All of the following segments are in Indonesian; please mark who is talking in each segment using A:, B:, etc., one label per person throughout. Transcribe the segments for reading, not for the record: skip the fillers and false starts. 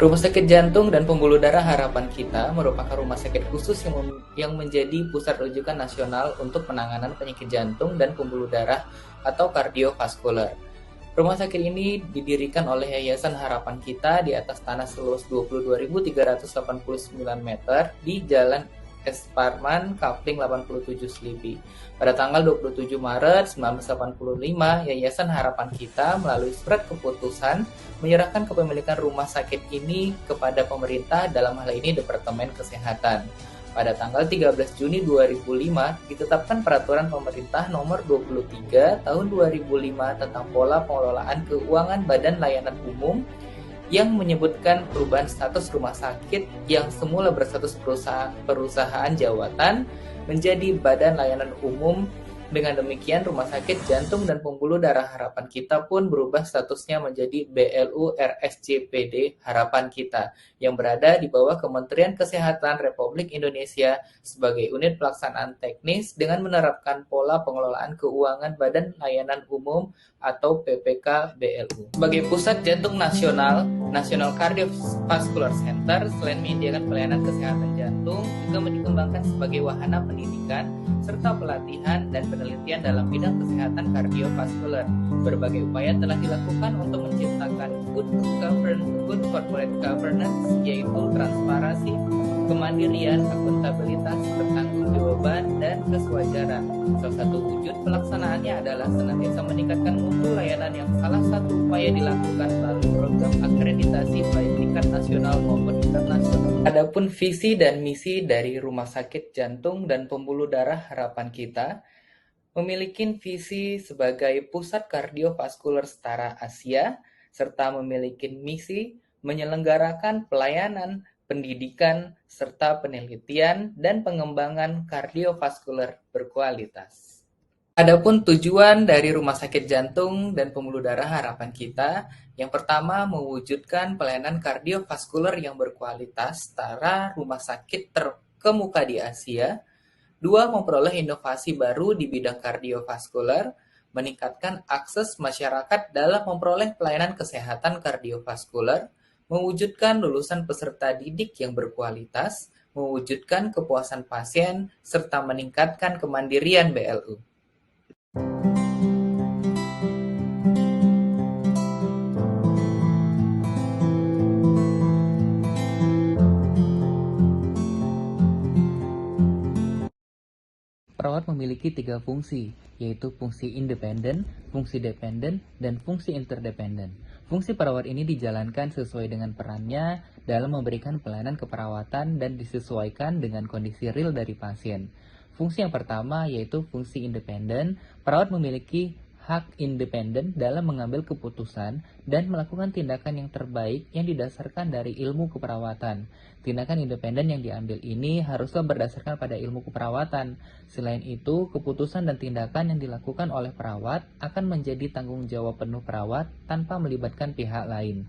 A: Rumah Sakit Jantung dan Pembuluh Darah Harapan Kita merupakan rumah sakit khusus yang menjadi pusat rujukan nasional untuk penanganan penyakit jantung dan pembuluh darah atau kardiovaskuler. Rumah sakit ini didirikan oleh Yayasan Harapan Kita di atas tanah seluas 22.389 meter di Jalan S. Parman, Kapling 87 Selipi. Pada tanggal 27 Maret 1985, Yayasan Harapan Kita melalui surat keputusan menyerahkan kepemilikan rumah sakit ini kepada pemerintah, dalam hal ini Departemen Kesehatan. Pada tanggal 13 Juni 2005, ditetapkan Peraturan Pemerintah Nomor 23 Tahun 2005 tentang pola pengelolaan keuangan Badan Layanan Umum yang menyebutkan perubahan status rumah sakit yang semula berstatus perusahaan jawatan menjadi Badan Layanan Umum. Dengan demikian, Rumah Sakit Jantung dan Pembuluh Darah Harapan Kita pun berubah statusnya menjadi BLU RSCPD Harapan Kita yang berada di bawah Kementerian Kesehatan Republik Indonesia sebagai unit pelaksanaan teknis dengan menerapkan pola pengelolaan keuangan Badan Layanan Umum atau PPK BLU. Sebagai pusat jantung nasional, National Cardiovascular Center selain menyediakan pelayanan kesehatan jantung, juga dikembangkan sebagai wahana pendidikan serta pelatihan dan penelitian dalam bidang kesehatan kardiovaskuler. Berbagai upaya telah dilakukan untuk menciptakan good corporate governance, yaitu transparansi, kemandirian, akuntabilitas, pertanggungjawaban, dan kesewajaran. Salah satu wujud pelaksanaannya adalah senantiasa meningkatkan mutu layanan yang salah satu upaya dilakukan melalui program akreditasi baik tingkat nasional maupun internasional. Adapun visi dan misi dari Rumah Sakit Jantung dan Pembuluh Darah Harapan Kita memiliki visi sebagai pusat kardiovaskuler setara Asia, serta memiliki misi menyelenggarakan pelayanan, pendidikan, serta penelitian dan pengembangan kardiovaskuler berkualitas. Adapun tujuan dari Rumah Sakit Jantung dan Pembuluh Darah Harapan Kita, yang pertama mewujudkan pelayanan kardiovaskuler yang berkualitas setara rumah sakit terkemuka di Asia. Dua, memperoleh inovasi baru di bidang kardiovaskuler, meningkatkan akses masyarakat dalam memperoleh pelayanan kesehatan kardiovaskuler, mewujudkan lulusan peserta didik yang berkualitas, mewujudkan kepuasan pasien, serta meningkatkan kemandirian BLU. Perawat memiliki 3 fungsi, yaitu fungsi independen, fungsi dependen, dan fungsi interdependen. Fungsi perawat ini dijalankan sesuai dengan perannya dalam memberikan pelayanan keperawatan dan disesuaikan dengan kondisi real dari pasien. Fungsi yang pertama yaitu fungsi independen. Perawat memiliki hak independen dalam mengambil keputusan dan melakukan tindakan yang terbaik yang didasarkan dari ilmu keperawatan. Tindakan independen yang diambil ini haruslah berdasarkan pada ilmu keperawatan. Selain itu, keputusan dan tindakan yang dilakukan oleh perawat akan menjadi tanggung jawab penuh perawat tanpa melibatkan pihak lain.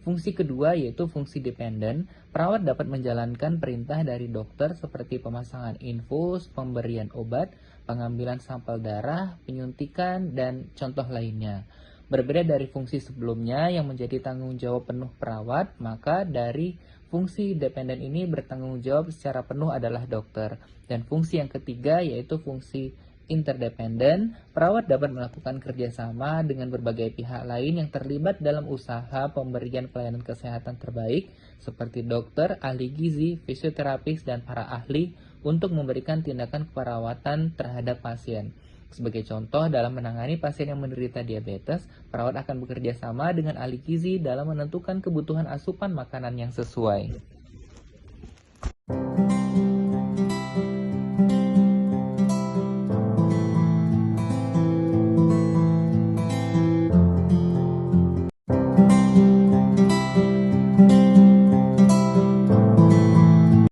A: Fungsi kedua yaitu fungsi dependen. Perawat dapat menjalankan perintah dari dokter seperti pemasangan infus, pemberian obat, pengambilan sampel darah, penyuntikan, dan contoh lainnya. Berbeda dari fungsi sebelumnya yang menjadi tanggung jawab penuh perawat, maka dari fungsi dependen ini bertanggung jawab secara penuh adalah dokter. Dan fungsi yang ketiga yaitu fungsi interdependen. Perawat dapat melakukan kerjasama dengan berbagai pihak lain yang terlibat dalam usaha pemberian pelayanan kesehatan terbaik seperti dokter, ahli gizi, fisioterapis, dan para ahli untuk memberikan tindakan keperawatan terhadap pasien. Sebagai contoh, dalam menangani pasien yang menderita diabetes, perawat akan bekerja sama dengan ahli gizi dalam menentukan kebutuhan asupan makanan yang sesuai.